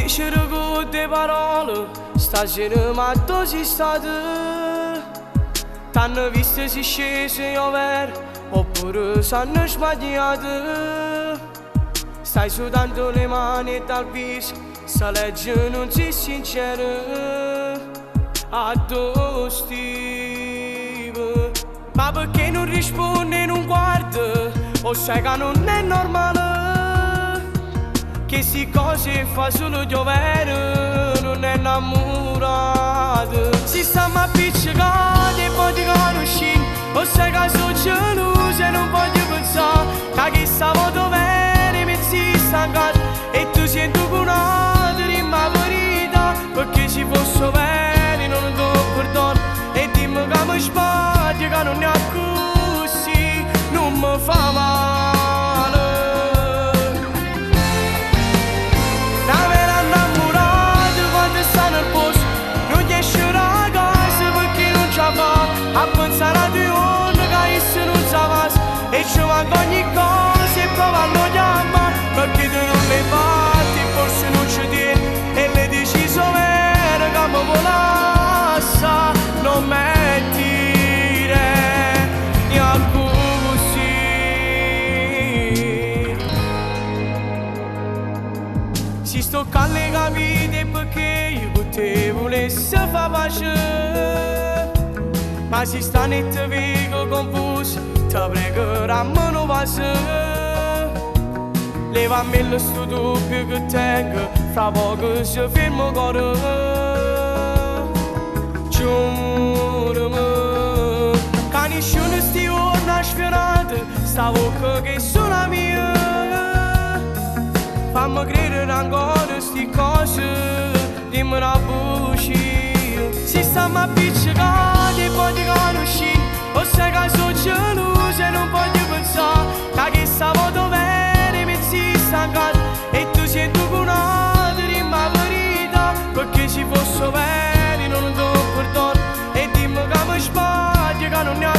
dicere con te parole, stasera ma tu sei stata. T'hanno visto si scese io ver, oppure s'hanno sbagliato. Stai sudando le mani dal viso, se legge non sei sincero. Addio Steve, ma perché non risponde, non guarda? O sai che non è normale? Che si cose fa solo giovere, non è innamorato. Si sta ma appiccicati e poi ti conosci. O sai che sono geloso e non voglio pensare che stavo dov'eri, mi si sta in casa e tu senti con una rima verità. Perché ci fosse veri non do perdono e dimmi che mi sbaglio, che non è così, non mi fa male. A pensare a due onde che esse non sapesse e ci manca ogni cosa e prova a non chiamare perché tu non le fatti, forse non ci tieni e le deciso vere che mi volassa non mentire neanche così. Si sto alle capite perché io con te volessi far pace. Ma si sta nette vigo confuso, ti pregherà non passa. Levami il sto dubbio che tengo, fra poco si ferma il cuore. Giurami, che nessuno sti giorni sfiorati, sta bocca che è solo mia. Fammi credere ancora sti cose, dimmi la buccia. Si stiamo appiccicati e poi ti conosci. O sai che sono geloso e non voglio pensare che stavo dov'eri, mi si sta in casa e tu senti con una rima verità. Perché ci fosse veri non do perdono e dimmi che mi sbaglio, che non ne ho